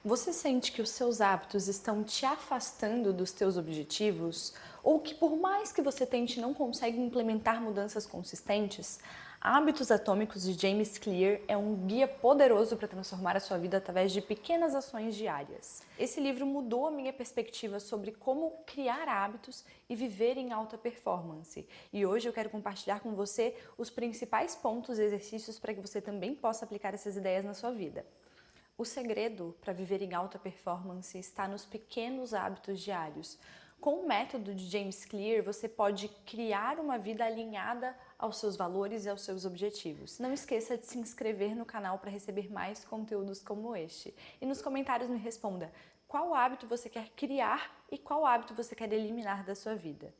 Você sente que os seus hábitos estão te afastando dos teus objetivos? Ou que por mais que você tente não consegue implementar mudanças consistentes? Hábitos Atômicos de James Clear é um guia poderoso para transformar a sua vida através de pequenas ações diárias. Esse livro mudou a minha perspectiva sobre como criar hábitos e viver em alta performance. E hoje eu quero compartilhar com você os principais pontos e exercícios para que você também possa aplicar essas ideias na sua vida. O segredo para viver em alta performance está nos pequenos hábitos diários. Com o método de James Clear, você pode criar uma vida alinhada aos seus valores e aos seus objetivos. Não esqueça de se inscrever no canal para receber mais conteúdos como este. E nos comentários me responda qual hábito você quer criar e qual hábito você quer eliminar da sua vida.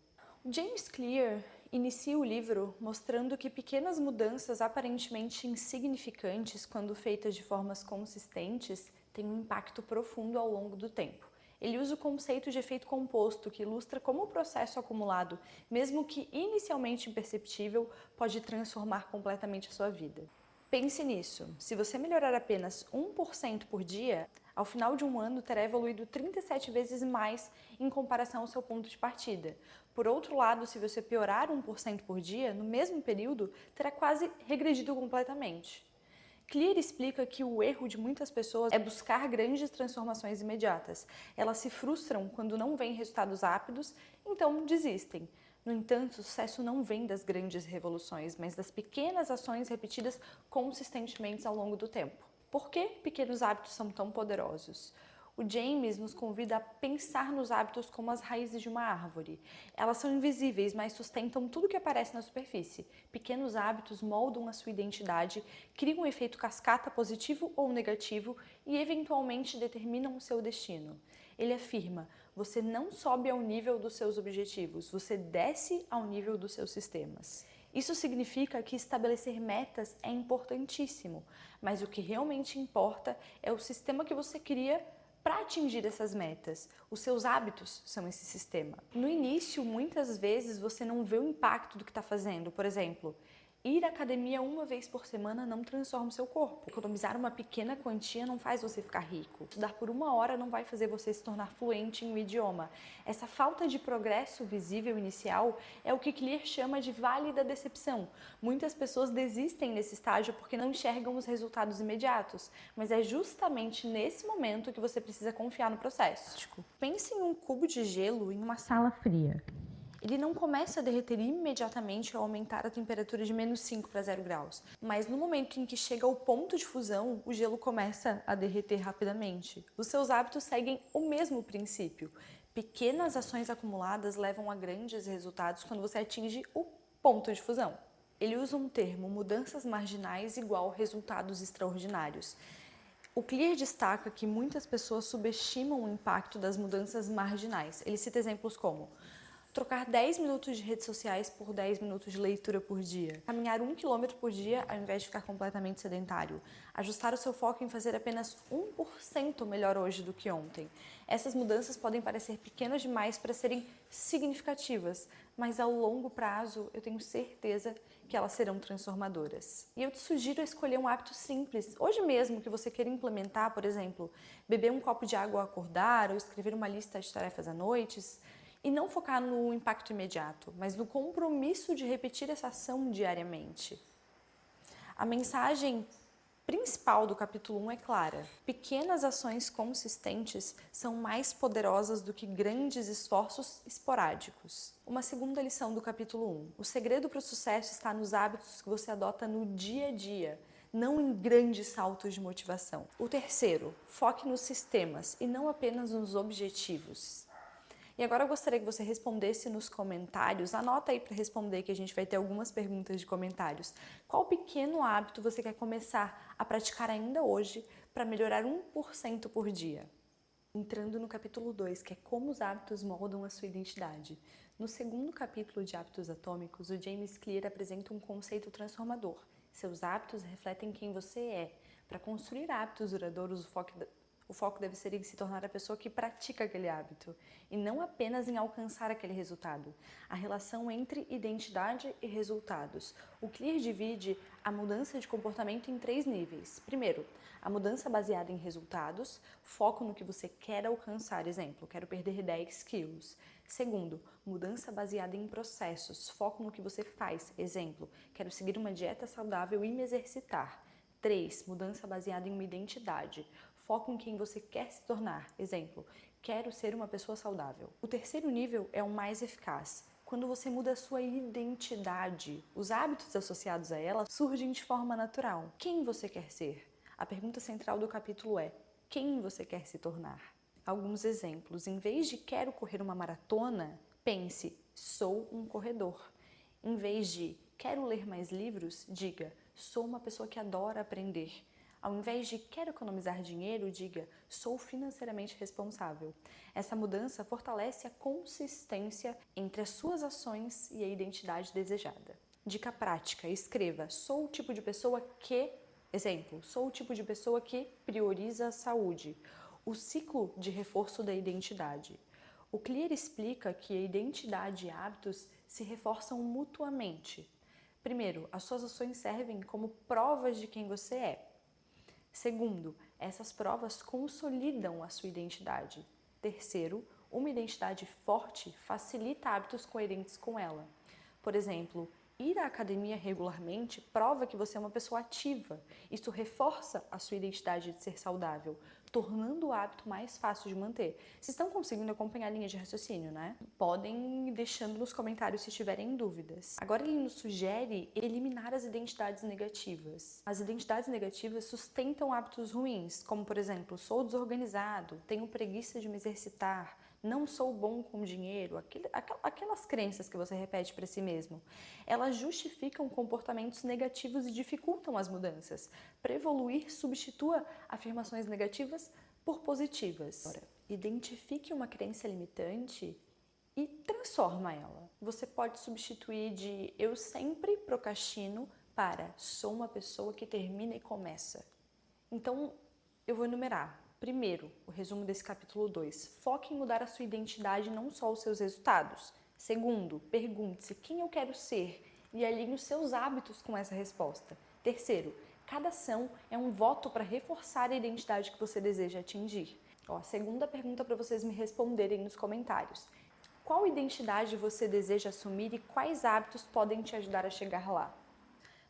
O James Clear inicia o livro mostrando que pequenas mudanças aparentemente insignificantes, quando feitas de formas consistentes, têm um impacto profundo ao longo do tempo. Ele usa o conceito de efeito composto, que ilustra como o processo acumulado, mesmo que inicialmente imperceptível, pode transformar completamente a sua vida. Pense nisso, se você melhorar apenas 1% por dia, ao final de um ano terá evoluído 37 vezes mais em comparação ao seu ponto de partida. Por outro lado, se você piorar 1% por dia, no mesmo período, terá quase regredido completamente. Clear explica que o erro de muitas pessoas é buscar grandes transformações imediatas. Elas se frustram quando não veem resultados rápidos, então desistem. No entanto, o sucesso não vem das grandes revoluções, mas das pequenas ações repetidas consistentemente ao longo do tempo. Por que pequenos hábitos são tão poderosos? O James nos convida a pensar nos hábitos como as raízes de uma árvore. Elas são invisíveis, mas sustentam tudo que aparece na superfície. Pequenos hábitos moldam a sua identidade, criam um efeito cascata positivo ou negativo e eventualmente determinam o seu destino. Ele afirma: você não sobe ao nível dos seus objetivos, você desce ao nível dos seus sistemas. Isso significa que estabelecer metas é importantíssimo, mas o que realmente importa é o sistema que você cria para atingir essas metas. Os seus hábitos são esse sistema. No início, muitas vezes você não vê o impacto do que está fazendo. Por exemplo, ir à academia uma vez por semana não transforma o seu corpo. Economizar uma pequena quantia não faz você ficar rico. Estudar por uma hora não vai fazer você se tornar fluente em um idioma. Essa falta de progresso visível inicial é o que Clear chama de vale da decepção. Muitas pessoas desistem nesse estágio porque não enxergam os resultados imediatos, mas é justamente nesse momento que você precisa confiar no processo. Pense em um cubo de gelo em uma sala fria. Ele não começa a derreter imediatamente ao aumentar a temperatura de -5 para 0 graus, mas no momento em que chega ao ponto de fusão, o gelo começa a derreter rapidamente. Os seus hábitos seguem o mesmo princípio. Pequenas ações acumuladas levam a grandes resultados quando você atinge o ponto de fusão. Ele usa um termo, mudanças marginais igual resultados extraordinários. O Clear destaca que muitas pessoas subestimam o impacto das mudanças marginais. Ele cita exemplos como trocar 10 minutos de redes sociais por 10 minutos de leitura por dia, caminhar 1 quilômetro por dia ao invés de ficar completamente sedentário, ajustar o seu foco em fazer apenas 1% melhor hoje do que ontem. Essas mudanças podem parecer pequenas demais para serem significativas, mas ao longo prazo eu tenho certeza que elas serão transformadoras. E eu te sugiro escolher um hábito simples, hoje mesmo, que você queira implementar, por exemplo, beber um copo de água ao acordar ou escrever uma lista de tarefas à noite, e não focar no impacto imediato, mas no compromisso de repetir essa ação diariamente. A mensagem principal do capítulo 1 é clara: pequenas ações consistentes são mais poderosas do que grandes esforços esporádicos. Uma segunda lição do capítulo 1: o segredo para o sucesso está nos hábitos que você adota no dia a dia, não em grandes saltos de motivação. O terceiro: foque nos sistemas e não apenas nos objetivos. E agora eu gostaria que você respondesse nos comentários, anota aí para responder que a gente vai ter algumas perguntas de comentários. Qual pequeno hábito você quer começar a praticar ainda hoje para melhorar 1% por dia? Entrando no capítulo 2, que é como os hábitos moldam a sua identidade. No segundo capítulo de Hábitos Atômicos, o James Clear apresenta um conceito transformador. Seus hábitos refletem quem você é. Para construir hábitos duradouros, O foco deve ser em se tornar a pessoa que pratica aquele hábito e não apenas em alcançar aquele resultado. A relação entre identidade e resultados. O Clear divide a mudança de comportamento em 3 níveis. Primeiro, a mudança baseada em resultados, foco no que você quer alcançar. Exemplo, quero perder 10 quilos. Segundo, mudança baseada em processos, foco no que você faz. Exemplo, quero seguir uma dieta saudável e me exercitar. 3. Mudança baseada em uma identidade. Foco em quem você quer se tornar. Exemplo, quero ser uma pessoa saudável. O terceiro nível é o mais eficaz. Quando você muda a sua identidade, os hábitos associados a ela surgem de forma natural. Quem você quer ser? A pergunta central do capítulo é: quem você quer se tornar? Alguns exemplos. Em vez de quero correr uma maratona, pense, sou um corredor. Em vez de quero ler mais livros, diga, sou uma pessoa que adora aprender. Ao invés de quero economizar dinheiro, diga, sou financeiramente responsável. Essa mudança fortalece a consistência entre as suas ações e a identidade desejada. Dica prática, escreva, sou o tipo de pessoa que... Exemplo, sou o tipo de pessoa que prioriza a saúde. O ciclo de reforço da identidade. O Clear explica que a identidade e hábitos se reforçam mutuamente. Primeiro, as suas ações servem como provas de quem você é. Segundo, essas provas consolidam a sua identidade. Terceiro, uma identidade forte facilita hábitos coerentes com ela. Por exemplo, ir à academia regularmente prova que você é uma pessoa ativa. Isso reforça a sua identidade de ser saudável, tornando o hábito mais fácil de manter. Vocês estão conseguindo acompanhar a linha de raciocínio, né? Podem ir deixando nos comentários se tiverem dúvidas. Agora ele nos sugere eliminar as identidades negativas. As identidades negativas sustentam hábitos ruins, como por exemplo, sou desorganizado, tenho preguiça de me exercitar, não sou bom com dinheiro, aquelas crenças que você repete para si mesmo. Elas justificam comportamentos negativos e dificultam as mudanças. Para evoluir, substitua afirmações negativas por positivas. Agora, identifique uma crença limitante e transforma ela. Você pode substituir de eu sempre procrastino para sou uma pessoa que termina e começa. Então, eu vou enumerar. Primeiro, o resumo desse capítulo 2. Foque em mudar a sua identidade, não só os seus resultados. Segundo, pergunte-se quem eu quero ser e alinhe os seus hábitos com essa resposta. Terceiro, cada ação é um voto para reforçar a identidade que você deseja atingir. A segunda pergunta para vocês me responderem nos comentários. Qual identidade você deseja assumir e quais hábitos podem te ajudar a chegar lá?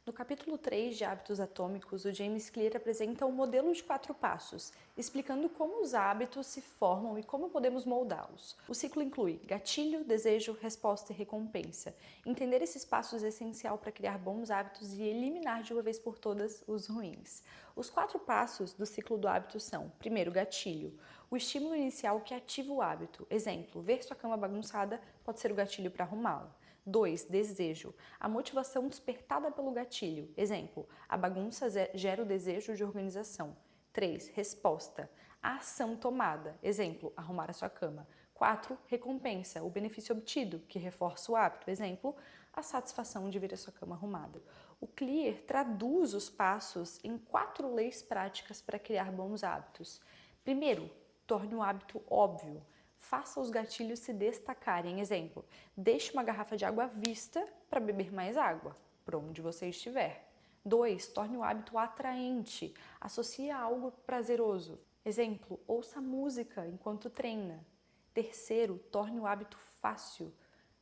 No capítulo 3 de Hábitos Atômicos, o James Clear apresenta um modelo de 4 passos, explicando como os hábitos se formam e como podemos moldá-los. O ciclo inclui gatilho, desejo, resposta e recompensa. Entender esses passos é essencial para criar bons hábitos e eliminar de uma vez por todas os ruins. Os 4 passos do ciclo do hábito são: primeiro, gatilho, o estímulo inicial que ativa o hábito. Exemplo, ver sua cama bagunçada pode ser o gatilho para arrumá-la. 2. Desejo. A motivação despertada pelo gatilho. Exemplo, a bagunça gera o desejo de organização. 3. Resposta. A ação tomada. Exemplo, arrumar a sua cama. 4. Recompensa. O benefício obtido, que reforça o hábito. Exemplo, a satisfação de ver a sua cama arrumada. O Clear traduz os passos em 4 leis práticas para criar bons hábitos. Primeiro, torne o hábito óbvio. Faça os gatilhos se destacarem. Exemplo, deixe uma garrafa de água à vista para beber mais água, por onde você estiver. 2. Torne o hábito atraente. Associe a algo prazeroso. Exemplo, ouça música enquanto treina. Terceiro, torne o hábito fácil.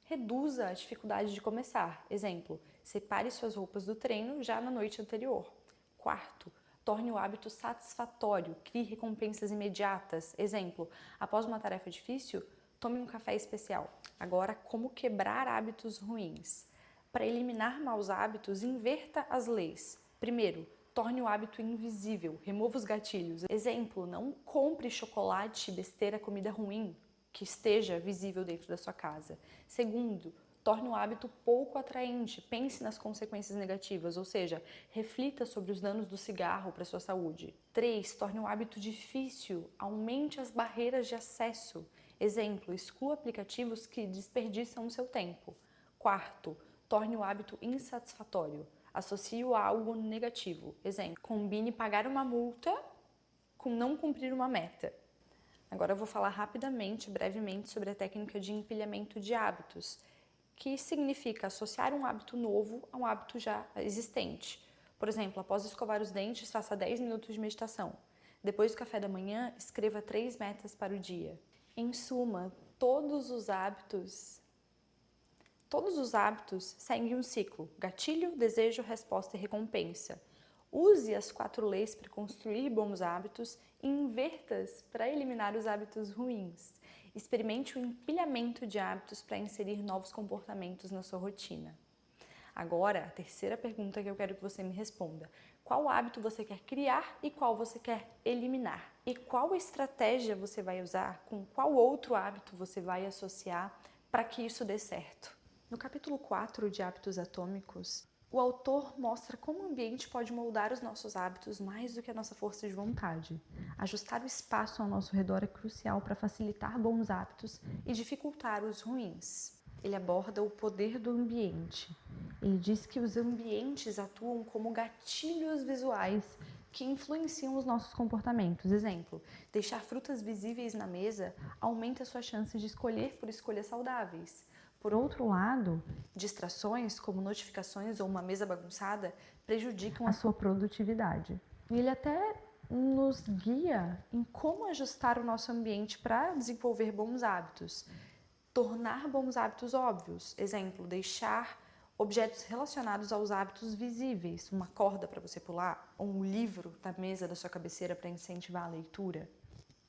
Reduza a dificuldade de começar. Exemplo, separe suas roupas do treino já na noite anterior. Quarto, torne o hábito satisfatório, crie recompensas imediatas. Exemplo, após uma tarefa difícil, tome um café especial. Agora, como quebrar hábitos ruins? Para eliminar maus hábitos, inverta as leis. Primeiro, torne o hábito invisível, remova os gatilhos. Exemplo, não compre chocolate, besteira, comida ruim que esteja visível dentro da sua casa. Segundo, torne o hábito pouco atraente, pense nas consequências negativas, ou seja, reflita sobre os danos do cigarro para a sua saúde. 3. Torne o hábito difícil, aumente as barreiras de acesso. Exemplo, exclua aplicativos que desperdiçam o seu tempo. 4. Torne o hábito insatisfatório, associe-o a algo negativo. Exemplo, combine pagar uma multa com não cumprir uma meta. Agora eu vou falar rapidamente, brevemente, sobre a técnica de empilhamento de hábitos, que significa associar um hábito novo a um hábito já existente. Por exemplo, após escovar os dentes, faça 10 minutos de meditação. Depois do café da manhã, escreva 3 metas para o dia. Em suma, todos os hábitos seguem um ciclo: gatilho, desejo, resposta e recompensa. Use as 4 leis para construir bons hábitos e inverta-as para eliminar os hábitos ruins. Experimente o empilhamento de hábitos para inserir novos comportamentos na sua rotina. Agora, a terceira pergunta que eu quero que você me responda: qual hábito você quer criar e qual você quer eliminar? E qual estratégia você vai usar, com qual outro hábito você vai associar para que isso dê certo? No capítulo 4 de Hábitos Atômicos, o autor mostra como o ambiente pode moldar os nossos hábitos mais do que a nossa força de vontade. Ajustar o espaço ao nosso redor é crucial para facilitar bons hábitos e dificultar os ruins. Ele aborda o poder do ambiente. Ele diz que os ambientes atuam como gatilhos visuais que influenciam os nossos comportamentos. Exemplo, deixar frutas visíveis na mesa aumenta a sua chance de escolher por escolhas saudáveis. Por outro lado, distrações como notificações ou uma mesa bagunçada prejudicam a sua produtividade. E ele até nos guia em como ajustar o nosso ambiente para desenvolver bons hábitos. Tornar bons hábitos óbvios. Exemplo, deixar objetos relacionados aos hábitos visíveis, uma corda para você pular, ou um livro na mesa da sua cabeceira para incentivar a leitura.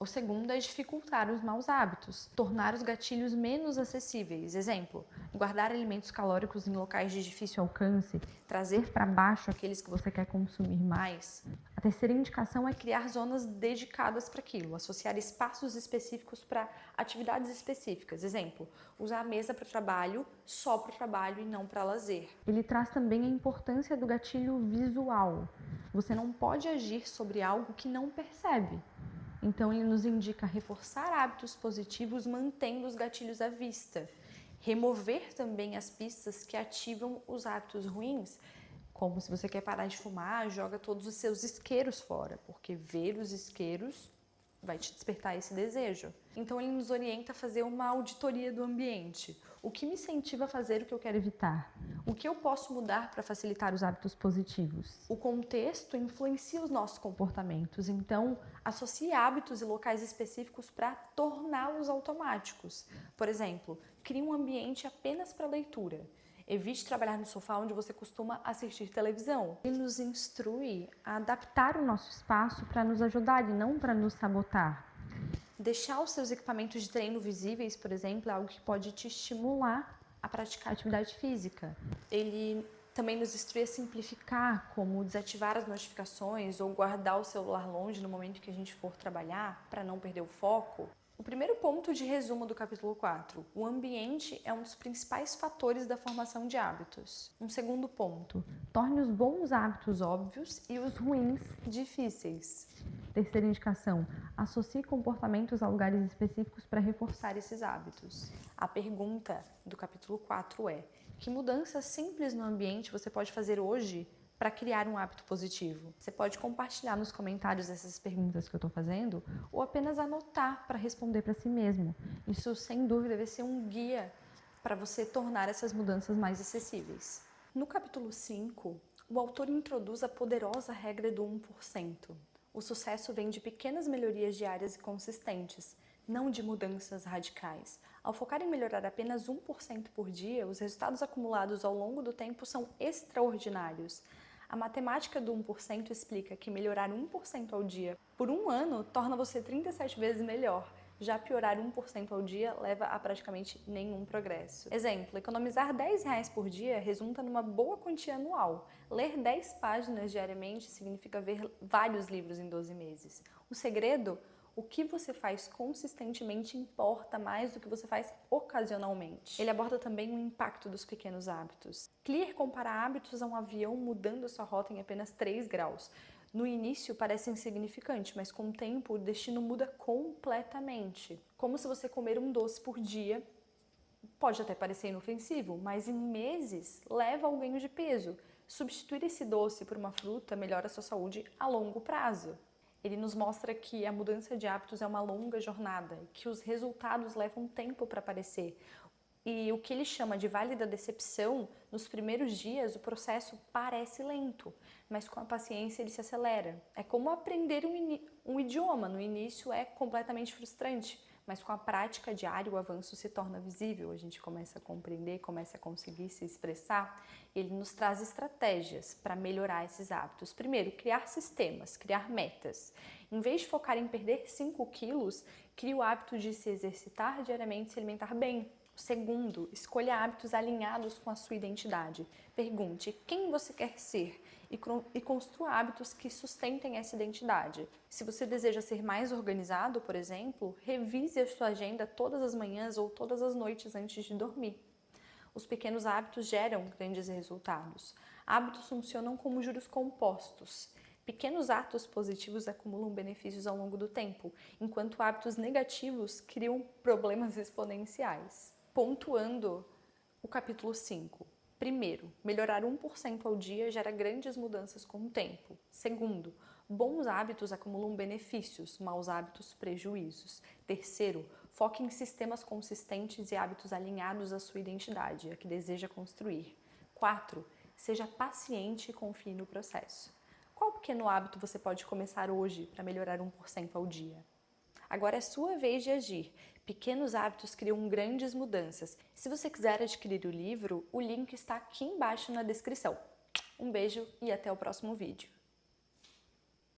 O segundo é dificultar os maus hábitos, tornar os gatilhos menos acessíveis. Exemplo, guardar alimentos calóricos em locais de difícil alcance, trazer para baixo aqueles que você quer consumir mais. A terceira indicação é criar zonas dedicadas para aquilo, associar espaços específicos para atividades específicas. Exemplo, usar a mesa para trabalho só para o trabalho e não para lazer. Ele traz também a importância do gatilho visual. Você não pode agir sobre algo que não percebe. Então, ele nos indica reforçar hábitos positivos mantendo os gatilhos à vista. Remover também as pistas que ativam os hábitos ruins, como se você quer parar de fumar, joga todos os seus isqueiros fora, porque ver os isqueiros vai te despertar esse desejo. Então, ele nos orienta a fazer uma auditoria do ambiente. O que me incentiva a fazer o que eu quero evitar? O que eu posso mudar para facilitar os hábitos positivos? O contexto influencia os nossos comportamentos, então associe hábitos e locais específicos para torná-los automáticos. Por exemplo, crie um ambiente apenas para leitura. Evite trabalhar no sofá onde você costuma assistir televisão. Ele nos instrui a adaptar o nosso espaço para nos ajudar e não para nos sabotar. Deixar os seus equipamentos de treino visíveis, por exemplo, é algo que pode te estimular a praticar atividade física. Ele também nos instrui a simplificar, como desativar as notificações ou guardar o celular longe no momento que a gente for trabalhar, para não perder o foco. O primeiro ponto de resumo do capítulo 4, o ambiente é um dos principais fatores da formação de hábitos. Um segundo ponto, torne os bons hábitos óbvios e os ruins difíceis. Terceira indicação, associe comportamentos a lugares específicos para reforçar esses hábitos. A pergunta do capítulo 4 é: que mudanças simples no ambiente você pode fazer hoje para criar um hábito positivo? Você pode compartilhar nos comentários essas perguntas que eu estou fazendo ou apenas anotar para responder para si mesmo. Isso, sem dúvida, vai ser um guia para você tornar essas mudanças mais acessíveis. No capítulo 5, o autor introduz a poderosa regra do 1%. O sucesso vem de pequenas melhorias diárias e consistentes, não de mudanças radicais. Ao focar em melhorar apenas 1% por dia, os resultados acumulados ao longo do tempo são extraordinários. A matemática do 1% explica que melhorar 1% ao dia por um ano torna você 37 vezes melhor. Já piorar 1% ao dia leva a praticamente nenhum progresso. Exemplo, economizar R$10 por dia resulta numa boa quantia anual. Ler 10 páginas diariamente significa ver vários livros em 12 meses. O segredo? O que você faz consistentemente importa mais do que você faz ocasionalmente. Ele aborda também o impacto dos pequenos hábitos. Clear compara hábitos a um avião mudando a sua rota em apenas 3 graus. No início parece insignificante, mas com o tempo o destino muda completamente. Como se você comer um doce por dia. Pode até parecer inofensivo, mas em meses leva ao ganho de peso. Substituir esse doce por uma fruta melhora a sua saúde a longo prazo. Ele nos mostra que a mudança de hábitos é uma longa jornada, que os resultados levam tempo para aparecer. E o que ele chama de vale da decepção, nos primeiros dias o processo parece lento, mas com a paciência ele se acelera. É como aprender um idioma, no início é completamente frustrante, mas com a prática diária o avanço se torna visível, a gente começa a compreender, começa a conseguir se expressar. Ele nos traz estratégias para melhorar esses hábitos. Primeiro, criar sistemas, criar metas. Em vez de focar em perder 5 quilos, crie o hábito de se exercitar diariamente e se alimentar bem. Segundo, escolha hábitos alinhados com a sua identidade. Pergunte quem você quer ser e construa hábitos que sustentem essa identidade. Se você deseja ser mais organizado, por exemplo, revise a sua agenda todas as manhãs ou todas as noites antes de dormir. Os pequenos hábitos geram grandes resultados. Hábitos funcionam como juros compostos. Pequenos atos positivos acumulam benefícios ao longo do tempo, enquanto hábitos negativos criam problemas exponenciais. Pontuando o capítulo 5. Primeiro, melhorar 1% ao dia gera grandes mudanças com o tempo. Segundo, bons hábitos acumulam benefícios, maus hábitos prejuízos. Terceiro, foque em sistemas consistentes e hábitos alinhados à sua identidade, a que deseja construir. 4. Seja paciente e confie no processo. Qual pequeno hábito você pode começar hoje para melhorar 1% ao dia? Agora é sua vez de agir. Pequenos hábitos criam grandes mudanças. Se você quiser adquirir o livro, o link está aqui embaixo na descrição. Um beijo e até o próximo vídeo.